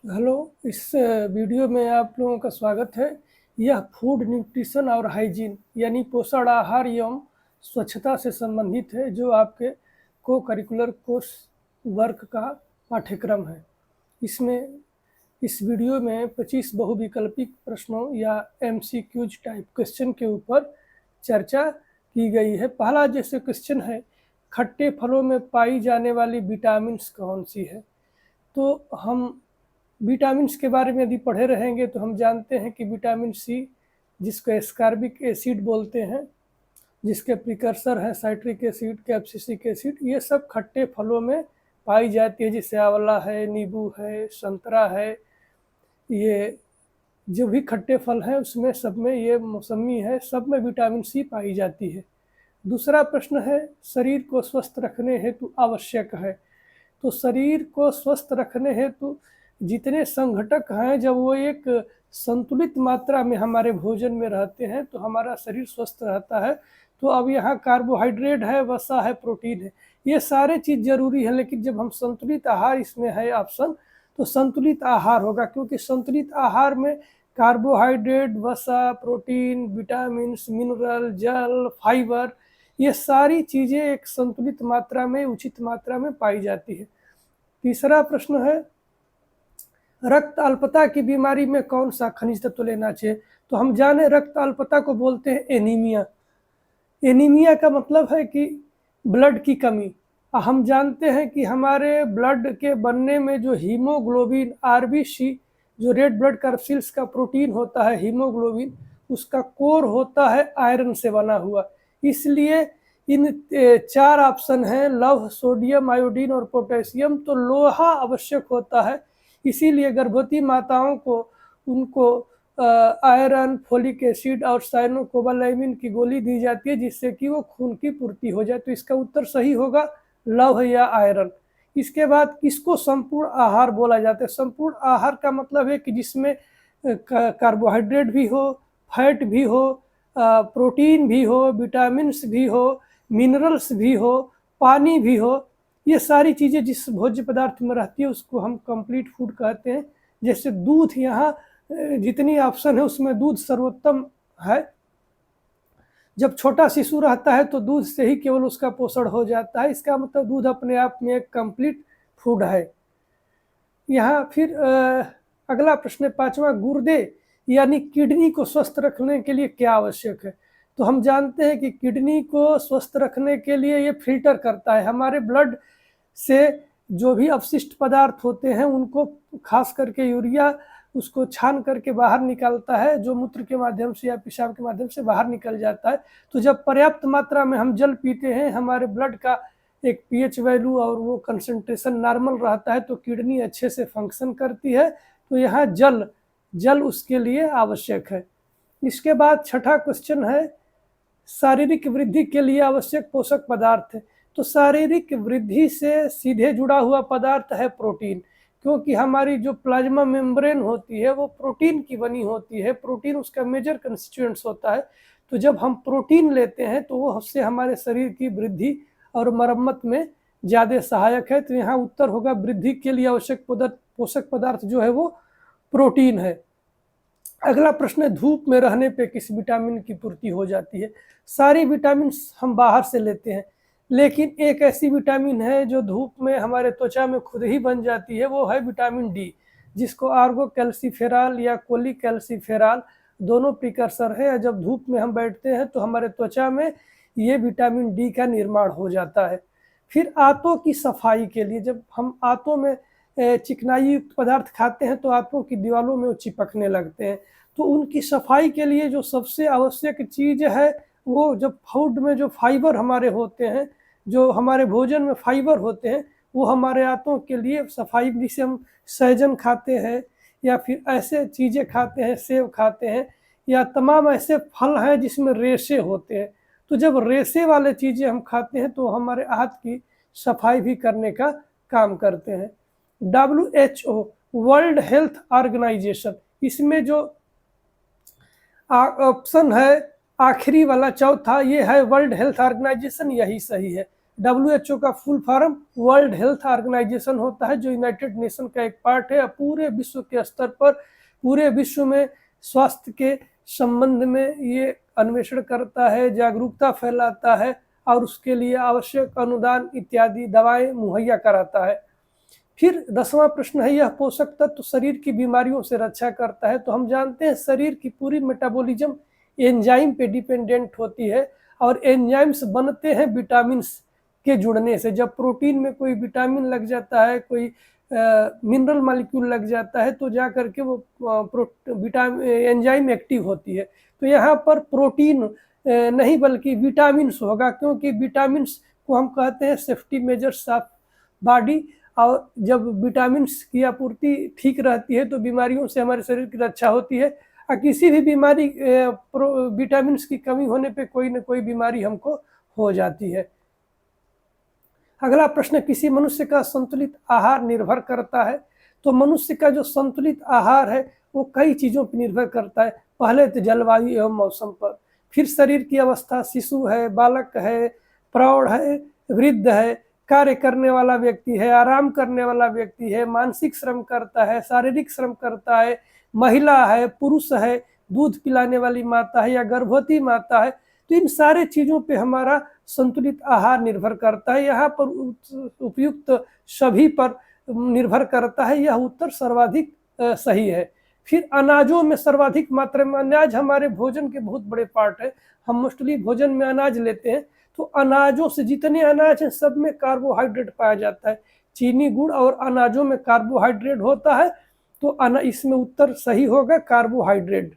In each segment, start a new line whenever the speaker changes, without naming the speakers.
Hello. इस video में आप लोगों का स्वागत है। यह फूड न्यूट्रिशन और हाइजीन यानी पोषण आहार एवं स्वच्छता से संबंधित है, जो आपके को करिकुलर कोर्स वर्क का पाठ्यक्रम है। इसमें इस वीडियो में 25 बहुविकल्पिक प्रश्नों या MCQs टाइप क्वेश्चन के ऊपर चर्चा की गई है। पहला जैसे क्वेश्चन है, खट्टे फलों में पाई जाने वाली विटामिन्स कौन सी है। तो हम विटामिन्स के बारे में यदि पढ़े रहेंगे तो हम जानते हैं कि विटामिन सी, जिसको एस्कॉर्बिक एसिड बोलते हैं, जिसके प्रिकर्सर हैं साइट्रिक एसिड, कैप्सिसिक एसिड, ये सब खट्टे फलों में पाई जाती है। जैसे आंवला है, नींबू है, संतरा है, ये जो भी खट्टे फल हैं उसमें सब में, ये मौसमी है, सब में विटामिन सी पाई जाती है। दूसरा प्रश्न है, शरीर को स्वस्थ रखने हेतु आवश्यक है। तो शरीर को स्वस्थ रखने हेतु जितने संघटक हैं, जब वो एक संतुलित मात्रा में हमारे भोजन में रहते हैं तो हमारा शरीर स्वस्थ रहता है। तो अब यहाँ कार्बोहाइड्रेट है, वसा है, प्रोटीन है, ये सारे चीज़ जरूरी है। लेकिन जब हम संतुलित आहार इसमें है ऑप्शन, तो संतुलित आहार होगा, क्योंकि संतुलित आहार में कार्बोहाइड्रेट, वसा, प्रोटीन, विटामिन, मिनरल, जल, फाइबर, ये सारी चीज़ें एक संतुलित मात्रा में, उचित मात्रा में पाई जाती है। तीसरा प्रश्न है, रक्त अल्पता की बीमारी में कौन सा खनिज तत्व लेना चाहिए। तो हम जाने रक्त अल्पता को बोलते हैं एनीमिया। एनीमिया का मतलब है कि ब्लड की कमी। हम जानते हैं कि हमारे ब्लड के बनने में जो हीमोग्लोबिन, RBC, जो रेड ब्लड कॉर्पसेल्स का प्रोटीन होता है हीमोग्लोबिन, उसका कोर होता है आयरन से बना हुआ। इसलिए इन 4 ऑप्शन हैं, लौह, सोडियम, आयोडीन और पोटेशियम, तो लोहा आवश्यक होता है। इसीलिए गर्भवती माताओं को उनको आयरन, फोलिक एसिड और साइनोकोबालामिन की गोली दी जाती है, जिससे कि वो खून की पूर्ति हो जाए। तो इसका उत्तर सही होगा लौह या आयरन। इसके बाद किसको संपूर्ण आहार बोला जाता है। संपूर्ण आहार का मतलब है कि जिसमें कार्बोहाइड्रेट भी हो, फैट भी हो, प्रोटीन भी हो, विटामिन्स भी हो, मिनरल्स भी हो, पानी भी हो, ये सारी चीज़ें जिस भोज्य पदार्थ में रहती है उसको हम कंप्लीट फूड कहते हैं। जैसे दूध, यहाँ जितनी ऑप्शन है उसमें दूध सर्वोत्तम है। जब छोटा शिशु रहता है तो दूध से ही केवल उसका पोषण हो जाता है, इसका मतलब दूध अपने आप में एक कंप्लीट फूड है। यहाँ फिर अगला प्रश्न, 5वां, गुर्दे यानी किडनी को स्वस्थ रखने के लिए क्या आवश्यक है। तो हम जानते हैं कि किडनी को स्वस्थ रखने के लिए ये फिल्टर करता है, हमारे ब्लड से जो भी अपशिष्ट पदार्थ होते हैं उनको, खास करके यूरिया, उसको छान करके बाहर निकालता है, जो मूत्र के माध्यम से या पेशाब के माध्यम से बाहर निकल जाता है। तो जब पर्याप्त मात्रा में हम जल पीते हैं, हमारे ब्लड का एक pH वैल्यू और वो कंसंट्रेशन नॉर्मल रहता है, तो किडनी अच्छे से फंक्शन करती है। तो यहाँ जल उसके लिए आवश्यक है। इसके बाद छठा क्वेश्चन है, शारीरिक वृद्धि के लिए आवश्यक पोषक पदार्थ है। तो शारीरिक वृद्धि से सीधे जुड़ा हुआ पदार्थ है प्रोटीन, क्योंकि हमारी जो प्लाज्मा मेम्ब्रेन होती है वो प्रोटीन की बनी होती है, प्रोटीन उसका मेजर कंस्टिट्यूएंट्स होता है। तो जब हम प्रोटीन लेते हैं तो वो उससे हमारे शरीर की वृद्धि और मरम्मत में ज़्यादा सहायक है। तो यहाँ उत्तर होगा, वृद्धि के लिए आवश्यक पोषक पदार्थ जो है वो प्रोटीन है। अगला प्रश्न है, धूप में रहने पे किस विटामिन की पूर्ति हो जाती है। सारी विटामिन हम बाहर से लेते हैं, लेकिन एक ऐसी विटामिन है जो धूप में हमारे त्वचा में खुद ही बन जाती है, वो है विटामिन डी, जिसको आर्गो कैल्सीफेरॉल या कोलिकैल्सीफेरॉल दोनों प्रिकर्सर है। जब धूप में हम बैठते हैं तो हमारे त्वचा में ये विटामिन डी का निर्माण हो जाता है। फिर आंतों की सफाई के लिए, जब हम आंतों में चिकनाई युक्त पदार्थ खाते हैं तो आंतों की दीवारों में वो चिपकने लगते हैं। तो उनकी सफाई के लिए जो सबसे आवश्यक चीज़ है, वो जब फूड में जो फाइबर हमारे होते हैं, जो हमारे भोजन में फाइबर होते हैं, वो हमारे आंतों के लिए सफाई, जिसे हम सहजन खाते हैं या फिर ऐसे चीज़ें खाते हैं, सेब खाते हैं, या तमाम ऐसे फल हैं जिसमें रेशे होते हैं। तो जब रेशे वाले चीज़ें हम खाते हैं तो हमारे हाथ की सफाई भी करने का काम करते हैं। WHO वर्ल्ड हेल्थ ऑर्गेनाइजेशन, इसमें जो ऑप्शन है आखिरी वाला चौथा, ये है वर्ल्ड हेल्थ ऑर्गेनाइजेशन, यही सही है। WHO का full form World Health Organization होता है, जो यूनाइटेड नेशन का एक पार्ट है। पूरे विश्व के स्तर पर पूरे विश्व में स्वास्थ्य के संबंध में ये अन्वेषण करता है, जागरूकता फैलाता है और उसके लिए आवश्यक अनुदान इत्यादि दवाएं मुहैया कराता है। फिर 10वां प्रश्न है, यह पोषक तत्व शरीर की बीमारियों से रक्षा करता है। तो हम जानते हैं शरीर की पूरी मेटाबॉलिज्म एंजाइम पे डिपेंडेंट होती है और एंजाइम्स बनते हैं विटामिन्स के जुड़ने से। जब प्रोटीन में कोई विटामिन लग जाता है, कोई मिनरल मॉलिक्यूल लग जाता है, तो जा करके वो विटामिन एंजाइम एक्टिव होती है। तो यहाँ पर प्रोटीन नहीं बल्कि विटामिन्स होगा, क्योंकि विटामिन्स को हम कहते हैं सेफ्टी मेजर्स ऑफ बॉडी। और जब विटामिन्स की आपूर्ति ठीक रहती है तो बीमारियों से हमारे शरीर की रक्षा होती है। और किसी भी बीमारी विटामिन्स की कमी होने पे कोई न कोई बीमारी हमको हो जाती है। अगला प्रश्न, किसी मनुष्य का संतुलित आहार निर्भर करता है। तो मनुष्य का जो संतुलित आहार है वो कई चीज़ों पर निर्भर करता है। पहले तो जलवायु एवं मौसम पर, फिर शरीर की अवस्था, शिशु है, बालक है, प्रौढ़ है, वृद्ध है, कार्य करने वाला व्यक्ति है, आराम करने वाला व्यक्ति है, मानसिक श्रम करता है, शारीरिक श्रम करता है, महिला है, पुरुष है, दूध पिलाने वाली माता है या गर्भवती माता है। तो इन सारे चीज़ों पे हमारा संतुलित आहार निर्भर करता है। यहाँ पर उपयुक्त सभी पर निर्भर करता है। यह उत्तर सर्वाधिक सही है। फिर अनाजों में सर्वाधिक मात्रा में, अनाज हमारे भोजन के बहुत बड़े पार्ट है। हम मोस्टली भोजन में अनाज लेते हैं, तो अनाजों से जितने अनाज हैं सब में कार्बोहाइड्रेट पाया जाता है। चीनी, गुड़ और अनाजों में कार्बोहाइड्रेट होता है, तो इसमें उत्तर सही होगा कार्बोहाइड्रेट।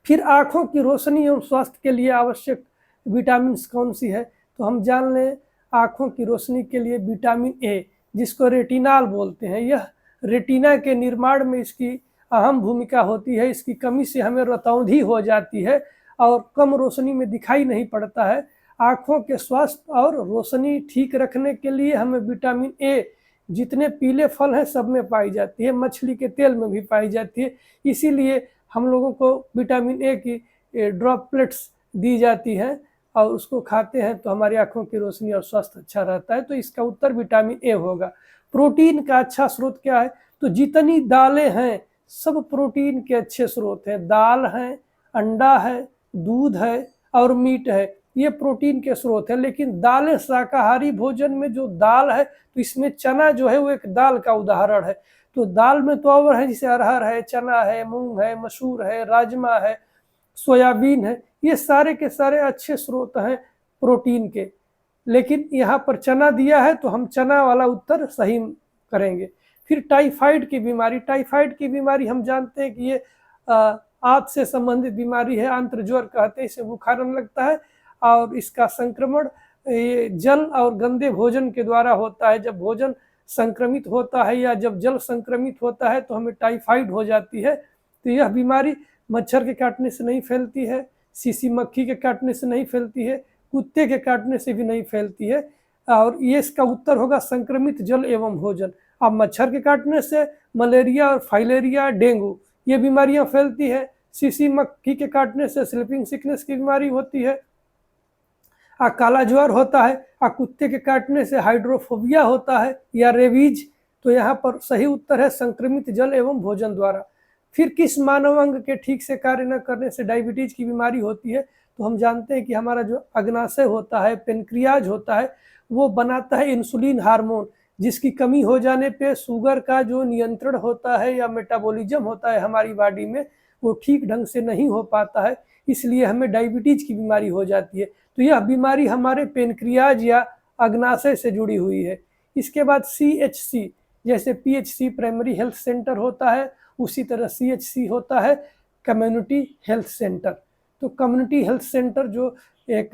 फिर आँखों की रोशनी एवं स्वास्थ्य के लिए आवश्यक विटामिन कौन सी है। तो हम जान लें, आँखों की रोशनी के लिए विटामिन ए, जिसको रेटिनॉल बोलते हैं, यह रेटिना के निर्माण में इसकी अहम भूमिका होती है। इसकी कमी से हमें रतौंधी हो जाती है और कम रोशनी में दिखाई नहीं पड़ता है। आँखों के स्वास्थ्य और रोशनी ठीक रखने के लिए हमें विटामिन ए, जितने पीले फल हैं सब में पाई जाती है, मछली के तेल में भी पाई जाती है। इसीलिए हम लोगों को विटामिन ए की ड्रॉपलेट्स दी जाती हैं और उसको खाते हैं तो हमारी आँखों की रोशनी और स्वास्थ्य अच्छा रहता है। तो इसका उत्तर विटामिन ए होगा। प्रोटीन का अच्छा स्रोत क्या है। तो जितनी दालें हैं सब प्रोटीन के अच्छे स्रोत हैं। दाल है, अंडा है, दूध है और मीट है, ये प्रोटीन के स्रोत है। लेकिन दालें, शाकाहारी भोजन में जो दाल है, तो इसमें चना जो है वो एक दाल का उदाहरण है। तो दाल में तो और है, जैसे अरहर है, चना है, मूंग है, मसूर है, राजमा है, सोयाबीन है, ये सारे के सारे अच्छे स्रोत हैं प्रोटीन के। लेकिन यहाँ पर चना दिया है तो हम चना वाला उत्तर सही करेंगे। फिर टाइफाइड की बीमारी, टाइफाइड की बीमारी हम जानते हैं कि ये आंत से संबंधित बीमारी है, आंत्र ज्वर कहते हैं, इसे बुखार आने लगता है और इसका संक्रमण ये जल और गंदे भोजन के द्वारा होता है। जब भोजन संक्रमित होता है या जब जल संक्रमित होता है तो हमें टाइफाइड हो जाती है। तो यह बीमारी मच्छर के काटने से नहीं फैलती है, सीसी मक्खी के काटने से नहीं फैलती है, कुत्ते के काटने से भी नहीं फैलती है। और ये इसका उत्तर होगा संक्रमित जल एवं भोजन। अब मच्छर के काटने से मलेरिया और फाइलेरिया, डेंगू, ये बीमारियां फैलती है। सीसी मक्खी के काटने से स्लीपिंग सिकनेस की बीमारी होती है, काला ज्वर होता है, कुत्ते के काटने से हाइड्रोफोबिया होता है या रेबीज। तो यहाँ पर सही उत्तर है संक्रमित जल एवं भोजन द्वारा। फिर किस मानव अंग के ठीक से कार्य न करने से डायबिटीज की बीमारी होती है। तो हम जानते हैं कि हमारा जो अग्नाशय होता है, पेनक्रियाज होता है, वो बनाता है इंसुलिन हार्मोन, जिसकी कमी हो जाने पे शुगर का जो नियंत्रण होता है या मेटाबॉलिज्म होता है हमारी बॉडी में, वो ठीक ढंग से नहीं हो पाता है, इसलिए हमें डायबिटीज की बीमारी हो जाती है। तो यह बीमारी हमारे पेनक्रियाज या अग्नाशय से जुड़ी हुई है। इसके बाद CHC, जैसे PHC प्राइमरी हेल्थ सेंटर होता है, उसी तरह CHC होता है कम्युनिटी हेल्थ सेंटर। तो कम्युनिटी हेल्थ सेंटर जो एक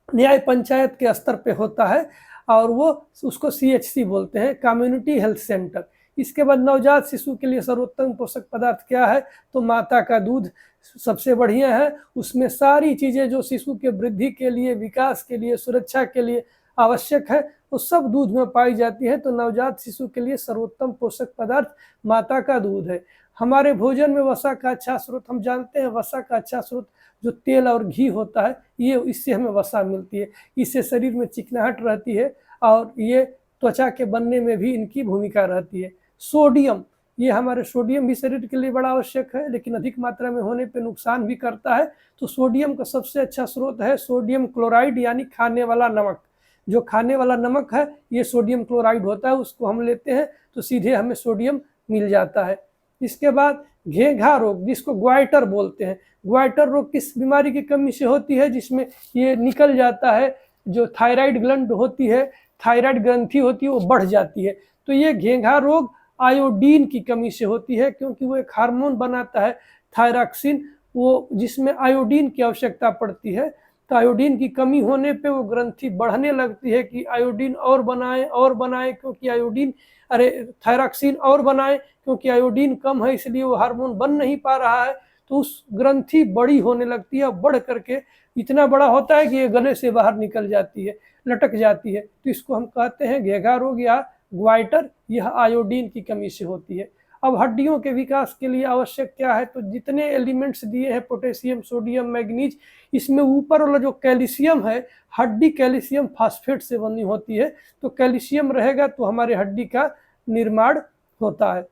न्याय पंचायत के स्तर पे होता है और वो उसको CHC बोलते हैं, कम्युनिटी हेल्थ सेंटर। इसके बाद नवजात शिशु के लिए सर्वोत्तम पोषक पदार्थ क्या है। तो माता का दूध सबसे बढ़िया है, उसमें सारी चीज़ें जो शिशु के वृद्धि के लिए, विकास के लिए, सुरक्षा के लिए आवश्यक है वो सब दूध में पाई जाती है। तो नवजात शिशु के लिए सर्वोत्तम पोषक पदार्थ माता का दूध है। हमारे भोजन में वसा का अच्छा स्रोत, हम जानते हैं वसा का अच्छा स्रोत जो तेल और घी होता है, ये इससे हमें वसा मिलती है। इससे शरीर में चिकनाहट रहती है और ये त्वचा के बनने में भी इनकी भूमिका रहती है। सोडियम, ये हमारे सोडियम भी शरीर के लिए बड़ा आवश्यक है, लेकिन अधिक मात्रा में होने पे नुकसान भी करता है। तो सोडियम का सबसे अच्छा स्रोत है सोडियम क्लोराइड, यानी खाने वाला नमक। जो खाने वाला नमक है ये सोडियम क्लोराइड होता है, उसको हम लेते हैं तो सीधे हमें सोडियम मिल जाता है। इसके बाद घेंघा रोग, जिसको ग्वाइटर बोलते हैं। ग्वाइटर रोग किस बीमारी की कमी से होती है? जिसमें ये निकल जाता है, जो थायराइड ग्लैंड होती है, थायराइड ग्रंथि होती है, वो बढ़ जाती है। तो ये घेंघा रोग आयोडीन की कमी से होती है, क्योंकि वो एक हार्मोन बनाता है थायरॉक्सिन, वो जिसमें आयोडीन की आवश्यकता पड़ती है। तो आयोडीन की कमी होने पे वो ग्रंथि बढ़ने लगती है कि आयोडीन और बनाए, क्योंकि आयोडीन थायरॉक्सिन और बनाए, क्योंकि आयोडीन कम है इसलिए वो हार्मोन बन नहीं पा रहा है। तो उस ग्रंथि बड़ी होने लगती है, बढ़ करके इतना बड़ा होता है कि ये गले से बाहर निकल जाती है, लटक जाती है। तो इसको हम कहते हैं घेंघा रोग या ग्वाइटर। यह आयोडीन की कमी से होती है। अब हड्डियों के विकास के लिए आवश्यक क्या है? तो जितने एलिमेंट्स दिए हैं, पोटेशियम, सोडियम, मैग्नीज, इसमें ऊपर वाला जो कैल्शियम है, हड्डी कैल्शियम फास्फेट से बनी होती है। तो कैल्शियम रहेगा तो हमारे हड्डी का निर्माण होता है।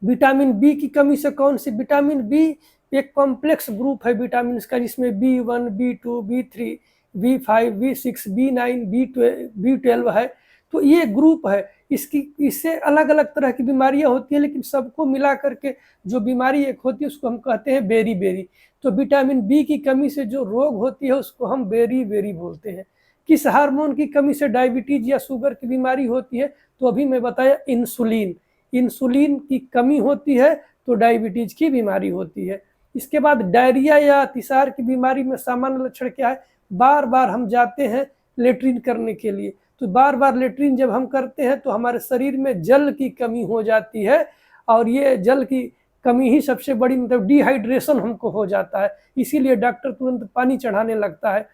विटामिन बी की कमी से कौन सी? विटामिन बी एक कॉम्प्लेक्स ग्रुप है विटामिन का, जिसमें B1, B2, B3, B5, B6, B9, B12 है। तो ये ग्रुप है, इससे अलग अलग तरह की बीमारियां होती हैं, लेकिन सबको मिला करके जो बीमारी एक होती है उसको हम कहते हैं बेरी बेरी। तो विटामिन बी की कमी से जो रोग होती है उसको हम बेरी बेरी बोलते हैं। किस हार्मोन की कमी से डायबिटीज या शुगर की बीमारी होती है? तो अभी मैं बताया इंसुलिन। इंसुलिन की कमी होती है तो डायबिटीज की बीमारी होती है। इसके बाद डायरिया या अतिसार की बीमारी में सामान्य लक्षण क्या है? बार बार हम जाते हैं लेट्रिन करने के लिए, तो बार बार लेट्रिन जब हम करते हैं तो हमारे शरीर में जल की कमी हो जाती है, और ये जल की कमी ही सबसे बड़ी मतलब डिहाइड्रेशन हमको हो जाता है, इसीलिए डॉक्टर तुरंत पानी चढ़ाने लगता है।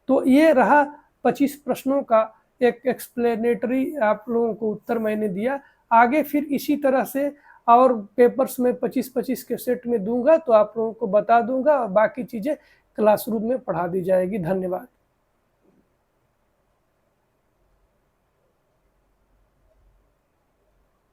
तो ये रहा 25 प्रश्नों का एक एक्सप्लेनेटरी आप लोगों को उत्तर मैंने दिया। आगे फिर इसी तरह से और पेपर्स में 25-25 के सेट में दूंगा, तो आप लोगों को बता दूंगा और बाकी चीज़ें क्लासरूम में पढ़ा दी जाएगी। धन्यवाद।